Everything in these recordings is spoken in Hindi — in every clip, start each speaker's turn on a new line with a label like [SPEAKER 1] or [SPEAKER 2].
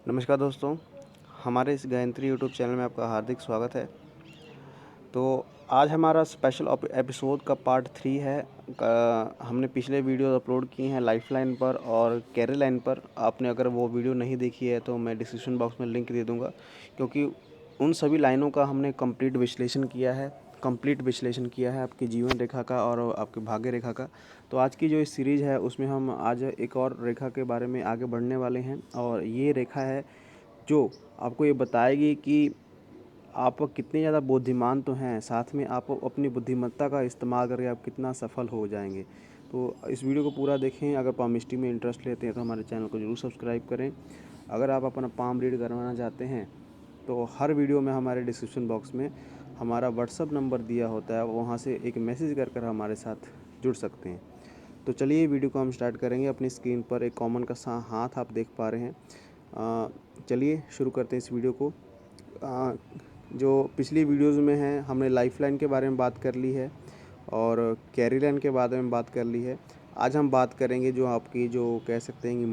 [SPEAKER 1] नमस्कार दोस्तों, हमारे इस गायत्री यूट्यूब चैनल में आपका हार्दिक स्वागत है। तो आज हमारा स्पेशल एपिसोड का पार्ट 3 है। हमने पिछले वीडियो अपलोड किए हैं लाइफलाइन पर और कैरी लाइन पर। आपने अगर वो वीडियो नहीं देखी है तो मैं डिस्क्रिप्शन बॉक्स में लिंक दे दूँगा, क्योंकि उन सभी लाइनों का हमने कंप्लीट विश्लेषण किया है आपकी जीवन रेखा का और आपके भाग्य रेखा का। तो आज की जो इस सीरीज़ है उसमें हम आज एक और रेखा के बारे में आगे बढ़ने वाले हैं, और ये रेखा है जो आपको ये बताएगी कि आप कितने ज़्यादा बुद्धिमान तो हैं, साथ में आप अपनी बुद्धिमत्ता का इस्तेमाल करके आप कितना सफल हो जाएंगे। तो इस वीडियो को पूरा देखें। अगर पामिस्ट्री में इंटरेस्ट लेते हैं तो हमारे चैनल को ज़रूर सब्सक्राइब करें। अगर आप अपना पाम रीड करवाना चाहते हैं तो हर वीडियो में हमारे डिस्क्रिप्शन बॉक्स में हमारा व्हाट्सअप नंबर दिया होता है, वहाँ से एक मैसेज कर हमारे साथ जुड़ सकते हैं। तो चलिए वीडियो को हम स्टार्ट करेंगे। अपनी स्क्रीन पर एक कॉमन का हाथ आप देख पा रहे हैं। चलिए शुरू करते हैं इस वीडियो को। जो पिछली वीडियोज़ में है हमने लाइफलाइन के बारे में बात कर ली है और कैरी लाइन के बारे में बात कर ली है। आज हम बात करेंगे जो आपकी जो कह सकते हैं कि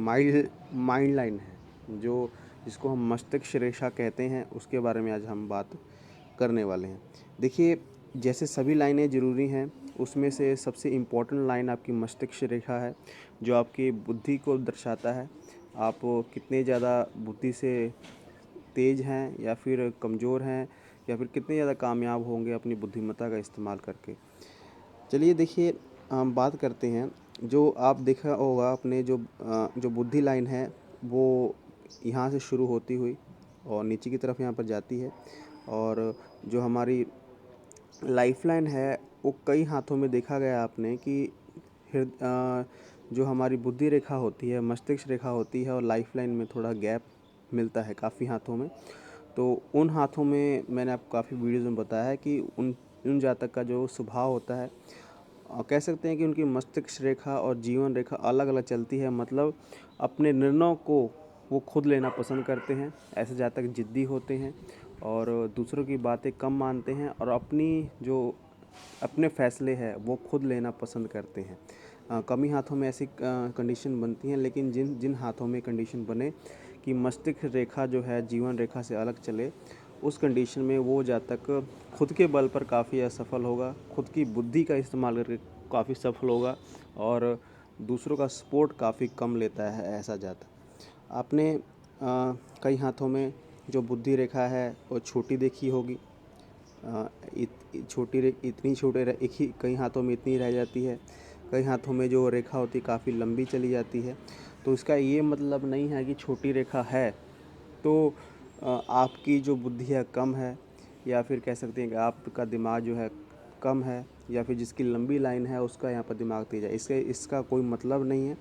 [SPEAKER 1] माइंड लाइन है, जो जिसको हम मस्तिष्क रेखा कहते हैं, उसके बारे में आज हम बात करने वाले हैं। देखिए, जैसे सभी लाइनें ज़रूरी हैं, उसमें से सबसे इम्पोर्टेंट लाइन आपकी मस्तिष्क रेखा है, जो आपकी बुद्धि को दर्शाता है। आप कितने ज़्यादा बुद्धि से तेज़ हैं या फिर कमज़ोर हैं, या फिर कितने ज़्यादा कामयाब होंगे अपनी बुद्धिमत्ता का इस्तेमाल करके। चलिए देखिए, हम बात करते हैं। जो आप देखा होगा अपने जो बुद्धि लाइन है वो यहाँ से शुरू होती हुई और नीचे की तरफ यहाँ पर जाती है, और जो हमारी लाइफलाइन है वो कई हाथों में देखा गया आपने कि जो हमारी बुद्धि रेखा होती है, मस्तिष्क रेखा होती है, और लाइफलाइन में थोड़ा गैप मिलता है काफ़ी हाथों में। तो उन हाथों में मैंने आपको काफ़ी वीडियोज़ में बताया है कि उन उन जातक का जो स्वभाव होता है, कह सकते हैं कि उनकी मस्तिष्क रेखा और जीवन रेखा अलग अलग चलती है। मतलब अपने निर्णयों को वो खुद लेना पसंद करते हैं। ऐसे जातक ज़िद्दी होते हैं और दूसरों की बातें कम मानते हैं, और अपने फ़ैसले हैं वो खुद लेना पसंद करते हैं। कम ही हाथों में ऐसी कंडीशन बनती हैं, लेकिन जिन जिन हाथों में कंडीशन बने कि मस्तिष्क रेखा जो है जीवन रेखा से अलग चले, उस कंडीशन में वो जातक खुद के बल पर काफ़ी असफल होगा, खुद की बुद्धि का इस्तेमाल करके काफ़ी सफल होगा, और दूसरों का सपोर्ट काफ़ी कम लेता है ऐसा जातक। आपने कई हाथों में जो बुद्धि रेखा है वो छोटी देखी होगी। इतनी एक ही कई हाथों में इतनी रह जाती है, कई हाथों में जो रेखा होती है काफ़ी लंबी चली जाती है। तो इसका ये मतलब नहीं है कि छोटी रेखा है तो आपकी जो बुद्धि है कम है, या फिर कह सकते हैं कि आपका दिमाग जो है कम है, या फिर जिसकी लंबी लाइन है उसका यहाँ पर दिमाग तेज है। इसका कोई मतलब नहीं है।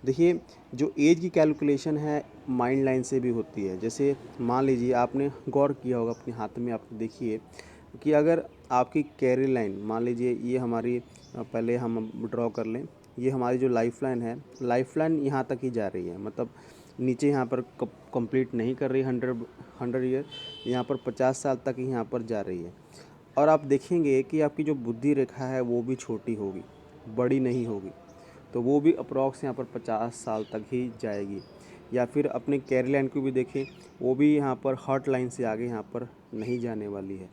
[SPEAKER 1] देखिए, जो एज की कैलकुलेशन है माइंड लाइन से भी होती है। जैसे मान लीजिए, आपने गौर किया होगा अपने हाथ में, आप देखिए कि अगर आपकी कैरी लाइन, मान लीजिए ये हमारी पहले हम ड्रॉ कर लें, ये हमारी जो लाइफ लाइन है, लाइफ लाइन यहाँ तक ही जा रही है। मतलब नीचे यहाँ पर कंप्लीट नहीं कर रही 100 ईयर, यहाँ पर 50 साल तक ही यहाँ पर जा रही है। और आप देखेंगे कि आपकी जो बुद्धि रेखा है वो भी छोटी होगी, बड़ी नहीं होगी। तो वो भी अप्रॉक्स यहाँ पर 50 साल तक ही जाएगी। या फिर अपने कैरी लाइन को भी देखें, वो भी यहाँ पर हार्ट लाइन से आगे यहाँ पर नहीं जाने वाली है,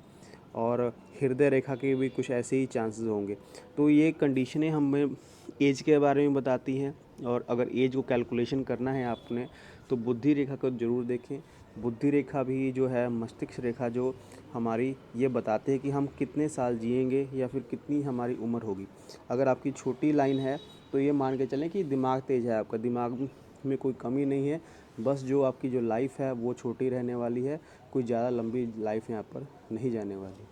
[SPEAKER 1] और हृदय रेखा के भी कुछ ऐसे ही चांसेस होंगे। तो ये कंडीशनें हमें एज के बारे में बताती हैं, और अगर एज को कैलकुलेशन करना है आपने तो बुद्धि रेखा को ज़रूर देखें। बुद्धि रेखा भी जो है, मस्तिष्क रेखा जो हमारी, ये बताते हैं कि हम कितने साल जिएंगे या फिर कितनी हमारी उम्र होगी। अगर आपकी छोटी लाइन है तो ये मान के चलें कि दिमाग तेज़ है, आपका दिमाग में कोई कमी नहीं है, बस जो आपकी जो लाइफ है वो छोटी रहने वाली है, कोई ज़्यादा लंबी लाइफ यहाँ पर नहीं जाने वाली।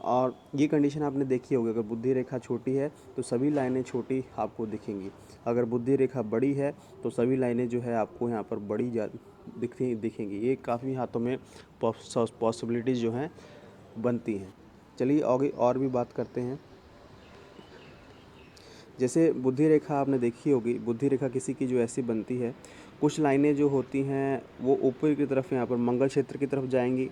[SPEAKER 1] और ये कंडीशन आपने देखी होगी, अगर बुद्धि रेखा छोटी है तो सभी लाइनें छोटी आपको दिखेंगी। अगर बुद्धि रेखा बड़ी है तो सभी लाइनें जो है आपको यहाँ पर बड़ी दिखेंगी। ये काफ़ी हाथों में पॉसिबिलिटीज़ जो हैं बनती हैं। चलिए आगे और भी बात करते हैं। जैसे बुद्धि रेखा आपने देखी होगी, बुद्धि रेखा किसी की जो ऐसी बनती है, कुछ लाइनें जो होती हैं वो ऊपर की तरफ यहाँ पर मंगल क्षेत्र की तरफ जाएंगी,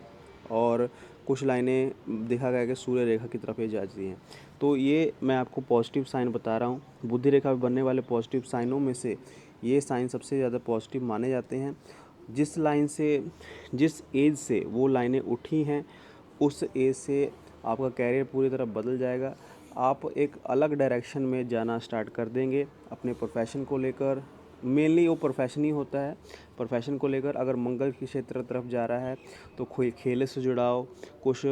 [SPEAKER 1] और कुछ लाइनें देखा गया कि सूर्य रेखा की तरफ ये जाती हैं। तो ये मैं आपको पॉजिटिव साइन बता रहा हूँ। बुद्धि रेखा में बनने वाले पॉजिटिव साइनों में से ये साइन सबसे ज़्यादा पॉजिटिव माने जाते हैं। जिस लाइन से, जिस एज से वो लाइनें उठी हैं, उस एज से आपका कैरियर पूरी तरह बदल जाएगा। आप एक अलग डायरेक्शन में जाना स्टार्ट कर देंगे अपने प्रोफेशन को लेकर। मेनली वो प्रोफेशन ही होता है। प्रोफेशन को लेकर अगर मंगल के क्षेत्र तरफ जा रहा है तो कोई खेल से जुड़ाव, कुछ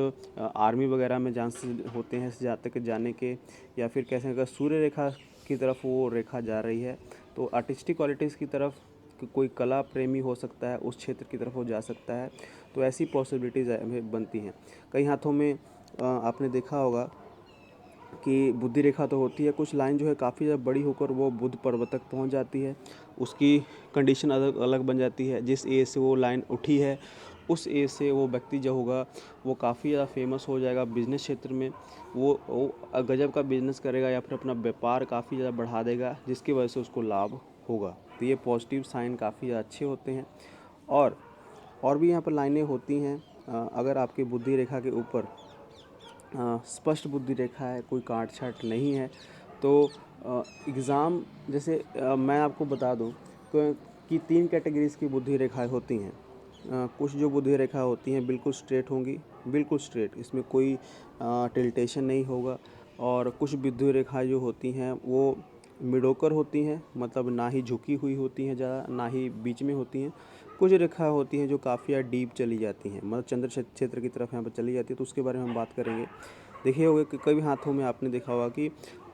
[SPEAKER 1] आर्मी वगैरह में चांसेस होते हैं जहाँ तक जाने के, या फिर कैसे अगर सूर्य रेखा की तरफ वो रेखा जा रही है तो आर्टिस्टिक क्वालिटीज़ की तरफ, कोई कला प्रेमी हो सकता है, उस क्षेत्र की तरफ वो जा सकता है। तो ऐसी पॉसिबिलिटीज़ बनती हैं। कई हाथों में आपने देखा होगा कि बुद्धि रेखा तो होती है, कुछ लाइन जो है काफ़ी ज़्यादा बड़ी होकर वो बुध पर्वत तक पहुंच जाती है। उसकी कंडीशन अलग अलग बन जाती है। जिस एज से वो लाइन उठी है उस एज से वो व्यक्ति जो होगा वो काफ़ी ज़्यादा फेमस हो जाएगा बिज़नेस क्षेत्र में। वो गजब का बिज़नेस करेगा या फिर अपना व्यापार काफ़ी ज़्यादा बढ़ा देगा, जिसकी वजह से उसको लाभ होगा। तो ये पॉजिटिव साइन काफ़ी ज़्यादा अच्छे होते हैं। और भी यहाँ पर लाइनें होती हैं। अगर आपकी बुद्धि रेखा के ऊपर स्पष्ट बुद्धि रेखा है, कोई काट छाट नहीं है, तो एग्ज़ाम जैसे मैं आपको बता दूं कि 3 कैटेगरीज़ की बुद्धि रेखाएं होती हैं। कुछ जो बुद्धि रेखा होती हैं बिल्कुल स्ट्रेट होंगी, बिल्कुल स्ट्रेट, इसमें कोई टिल्टेशन नहीं होगा। और कुछ बुद्धि रेखाएं जो होती हैं वो मिडोकर होती हैं, मतलब ना ही झुकी हुई होती हैं ज़्यादा, ना ही बीच में होती हैं। कुछ रेखा होती हैं जो काफ़ी ज़्यादा डीप चली जाती हैं, मतलब चंद्र क्षेत्र की तरफ यहाँ पर चली जाती है, तो उसके बारे में हम बात करेंगे। देखिए होगा कि कई हाथों में आपने देखा होगा कि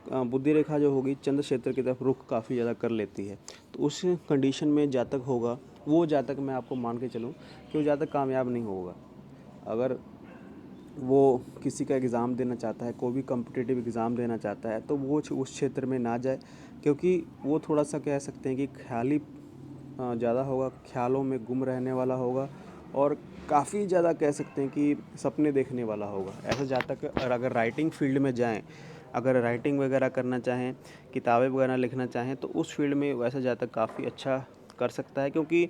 [SPEAKER 1] बुद्धि रेखा जो होगी चंद्र क्षेत्र की तरफ रुख काफ़ी ज़्यादा कर लेती है। तो उस कंडीशन में जातक होगा, वो जातक मैं आपको मान के चलूँ कि वो जातक कामयाब नहीं होगा। अगर वो किसी का एग्ज़ाम देना चाहता है, कोई भी कॉम्पिटिटिव एग्ज़ाम देना चाहता है, तो वो उस क्षेत्र में ना जाए, क्योंकि वो थोड़ा सा कह सकते हैं कि ख्याली ज़्यादा होगा, ख्यालों में गुम रहने वाला होगा, और काफ़ी ज़्यादा कह सकते हैं कि सपने देखने वाला होगा। ऐसा जातक अगर राइटिंग फील्ड में जाएं, अगर राइटिंग वगैरह करना चाहें, किताबें वगैरह लिखना चाहें, तो उस फील्ड में वैसा जातक काफ़ी अच्छा कर सकता है, क्योंकि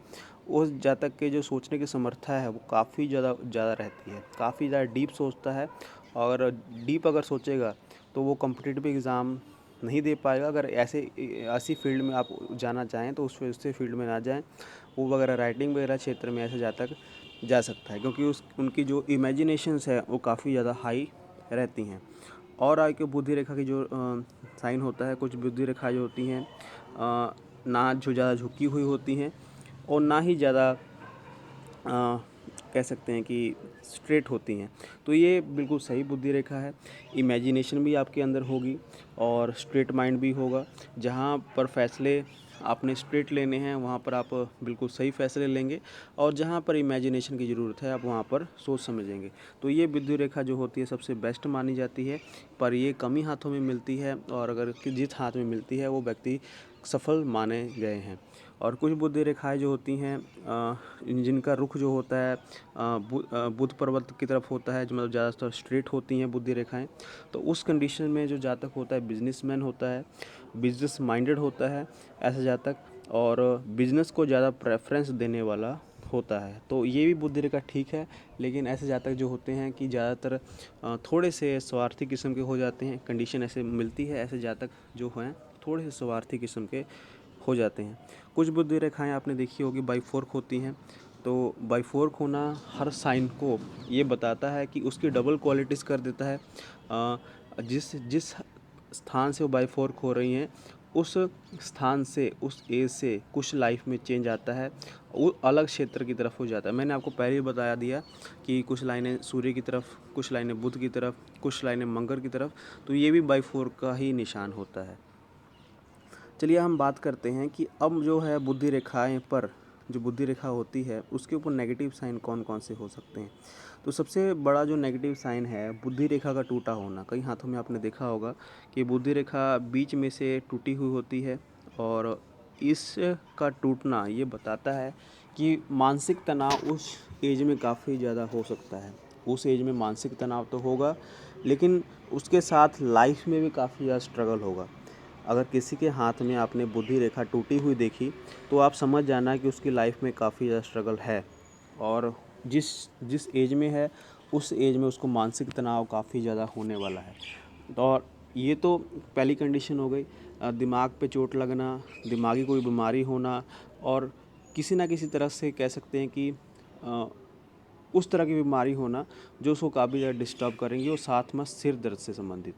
[SPEAKER 1] उस जातक के जो सोचने की समर्था है वो काफ़ी ज़्यादा रहती है, काफ़ी ज़्यादा डीप सोचता है। और डीप अगर सोचेगा तो वो कॉम्पिटिटिव एग्ज़ाम नहीं दे पाएगा। अगर ऐसी फील्ड में आप जाना चाहें तो उससे फील्ड में ना जाएं। वो वगैरह राइटिंग वगैरह क्षेत्र में ऐसे जातक जा सकता है, क्योंकि उनकी जो इमेजिनेशंस है वो काफ़ी ज़्यादा हाई रहती हैं। और आगे बुद्धि रेखा की जो साइन होता है, कुछ बुद्धि रेखा जो होती हैं ना जो ज़्यादा झुकी हुई होती हैं और ना ही ज़्यादा कह सकते हैं कि स्ट्रेट होती हैं। तो ये बिल्कुल सही बुद्धि रेखा है। इमेजिनेशन भी आपके अंदर होगी और स्ट्रेट माइंड भी होगा। जहाँ पर फैसले आपने स्ट्रेट लेने हैं वहाँ पर आप बिल्कुल सही फैसले लेंगे, और जहाँ पर इमेजिनेशन की ज़रूरत है आप वहाँ पर सोच समझेंगे। तो ये बुद्धि रेखा जो होती है सबसे बेस्ट मानी जाती है, पर ये कम ही हाथों में मिलती है, और अगर जिस हाथ में मिलती है वो व्यक्ति सफल माने गए हैं। और कुछ बुद्धि रेखाएं जो होती हैं जिनका रुख जो होता है बुध पर्वत की तरफ होता है, जो मतलब ज़्यादातर स्ट्रेट होती हैं बुद्धि रेखाएं। तो उस कंडीशन में जो जातक होता है बिजनेसमैन होता है, बिजनेस माइंडेड होता है ऐसा जातक, और बिजनेस को ज़्यादा प्रेफरेंस देने वाला होता है। तो ये भी बुद्धि रेखा ठीक है, लेकिन ऐसे जातक जो होते हैं कि ज़्यादातर थोड़े से स्वार्थी किस्म के हो जाते हैं। कंडीशन ऐसे मिलती है, ऐसे जातक जो हैं थोड़े से स्वार्थी किस्म के हो जाते हैं। कुछ बुद्धि रेखाएं आपने देखी होगी बाईफोर्क होती हैं। तो बाईफोर्क होना हर साइन को ये बताता है कि उसकी डबल क्वालिटीज़ कर देता है। जिस जिस स्थान से वो बाईफोर्क हो रही हैं उस स्थान से, उस एज से कुछ लाइफ में चेंज आता है, वो अलग क्षेत्र की तरफ हो जाता है। मैंने आपको पहले ही बता दिया कि कुछ लाइनें सूर्य की तरफ, कुछ लाइनें बुध की तरफ, कुछ लाइनें मंगल की तरफ, तो ये भी बाईफोर्क का ही निशान होता है। चलिए हम बात करते हैं कि अब जो है बुद्धि रेखाएं पर, जो बुद्धि रेखा होती है उसके ऊपर नेगेटिव साइन कौन कौन से हो सकते हैं। तो सबसे बड़ा जो नेगेटिव साइन है बुद्धि रेखा का टूटा होना। कई हाथों में आपने देखा होगा कि बुद्धि रेखा बीच में से टूटी हुई होती है, और इसका टूटना ये बताता है कि मानसिक तनाव उस एज में काफ़ी ज़्यादा हो सकता है। उस एज में मानसिक तनाव तो होगा, लेकिन उसके साथ लाइफ में भी काफ़ी ज़्यादा स्ट्रगल होगा। अगर किसी के हाथ में आपने बुद्धि रेखा टूटी हुई देखी तो आप समझ जाना कि उसकी लाइफ में काफ़ी ज़्यादा स्ट्रगल है, और जिस जिस एज में है उस एज में उसको मानसिक तनाव काफ़ी ज़्यादा होने वाला है। और ये तो पहली कंडीशन हो गई। दिमाग पे चोट लगना, दिमागी कोई बीमारी होना, और किसी ना किसी तरह से कह सकते हैं कि उस तरह की बीमारी होना जो उसको काफ़ी ज़्यादा डिस्टर्ब करेंगी और साथ में सिर दर्द से संबंधित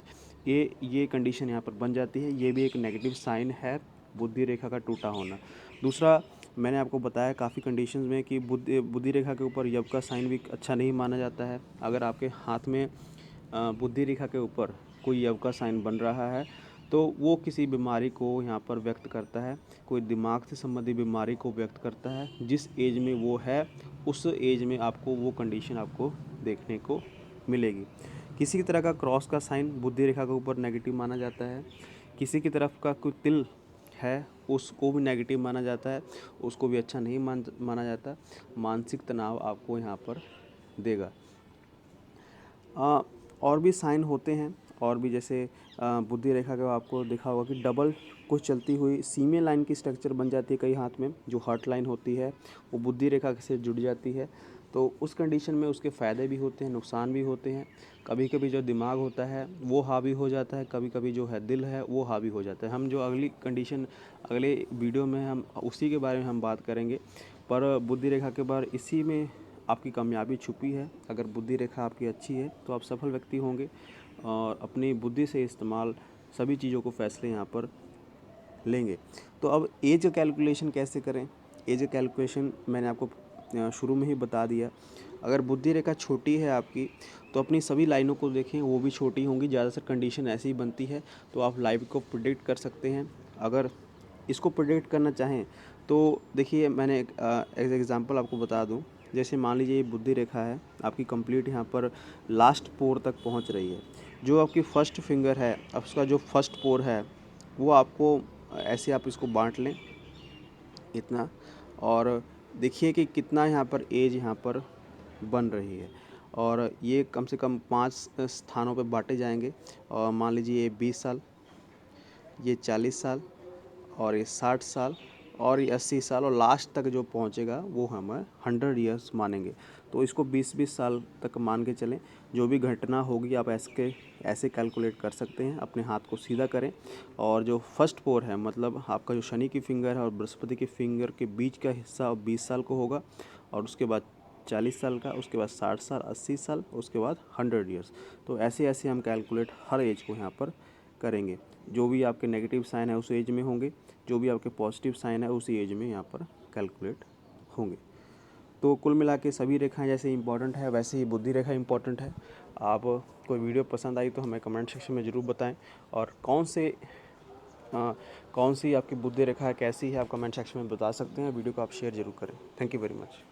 [SPEAKER 1] ये कंडीशन यहाँ पर बन जाती है। ये भी एक नेगेटिव साइन है बुद्धि रेखा का टूटा होना। दूसरा, मैंने आपको बताया काफ़ी कंडीशंस में कि बुद्धि रेखा के ऊपर यव का साइन भी अच्छा नहीं माना जाता है। अगर आपके हाथ में बुद्धि रेखा के ऊपर कोई यव का साइन बन रहा है तो वो किसी बीमारी को यहाँ पर व्यक्त करता है, कोई दिमाग से संबंधित बीमारी को व्यक्त करता है। जिस एज में वो है उस एज में आपको वो कंडीशन आपको देखने को मिलेगी। किसी तरह का क्रॉस का साइन बुद्धि रेखा के ऊपर नेगेटिव माना जाता है। किसी की तरफ का कोई तिल है उसको भी नेगेटिव माना जाता है, उसको भी अच्छा नहीं माना जाता। मानसिक तनाव आपको यहाँ पर देगा। और भी साइन होते हैं और भी, जैसे बुद्धि रेखा का आपको देखा होगा कि डबल कुछ चलती हुई सीमे लाइन की स्ट्रक्चर बन जाती है कई हाथ में। जो हार्ट लाइन होती है वो बुद्धि रेखा से जुड़ जाती है। तो उस कंडीशन में उसके फ़ायदे भी होते हैं, नुकसान भी होते हैं। कभी कभी जो दिमाग होता है वो हावी हो जाता है, कभी कभी जो है दिल है वो हावी हो जाता है। हम जो अगली कंडीशन अगले वीडियो में हम उसी के बारे में हम बात करेंगे। पर बुद्धि रेखा के बारे इसी में आपकी कामयाबी छुपी है। अगर बुद्धि रेखा आपकी अच्छी है तो आप सफल व्यक्ति होंगे और अपनी बुद्धि से इस्तेमाल सभी चीज़ों को फैसले यहाँ पर लेंगे। तो अब एज कैलकुलेशन कैसे करें? एज कैलकुलेशन मैंने आपको शुरू में ही बता दिया। अगर बुद्धि रेखा छोटी है आपकी तो अपनी सभी लाइनों को देखें, वो भी छोटी होंगी। ज़्यादातर कंडीशन ऐसी ही बनती है। तो आप लाइफ को प्रिडिक्ट कर सकते हैं। अगर इसको प्रिडिक्ट करना चाहें तो देखिए, मैंने एक एग्जांपल आपको बता दूं। जैसे मान लीजिए ये बुद्धि रेखा है आपकी कंप्लीट यहाँ पर लास्ट पोर तक पहुँच रही है। जो आपकी फर्स्ट फिंगर है, उसका जो फर्स्ट पोर है वो आपको ऐसे आप इसको बांट लें इतना, और देखिए कि कितना यहाँ पर एज यहाँ पर बन रही है। और ये कम से कम 5 स्थानों पे बांटे जाएंगे। और मान लीजिए ये 20 साल, ये 40 साल, और ये 60 साल, और ये 80 साल, और लास्ट तक जो पहुंचेगा वो हम 100 ईयर्स मानेंगे। तो इसको 20-20 साल तक मान के चलें। जो भी घटना होगी आप ऐसे कैलकुलेट कर सकते हैं। अपने हाथ को सीधा करें और जो फर्स्ट पोर है, मतलब आपका जो शनि की फिंगर है और बृहस्पति की फिंगर के बीच का हिस्सा 20 साल को होगा, और उसके बाद 40 साल का, उसके बाद 60 साल, 80 साल, उसके बाद 100 ईयर्स। तो ऐसे ऐसे हम कैलकुलेट हर एज को यहाँ पर करेंगे। जो भी आपके नेगेटिव साइन है उस एज में होंगे, जो भी आपके पॉजिटिव साइन है उसी एज में यहाँ पर कैलकुलेट होंगे। तो कुल मिला के सभी रेखाएं जैसे इंपॉर्टेंट है वैसे ही बुद्धि रेखा इंपॉर्टेंट है। आप कोई वीडियो पसंद आई तो हमें कमेंट सेक्शन में ज़रूर बताएं, और कौन सी आपकी बुद्धि रेखा है, कैसी है, आप कमेंट सेक्शन में बता सकते हैं। वीडियो को आप शेयर ज़रूर करें। Thank you very much.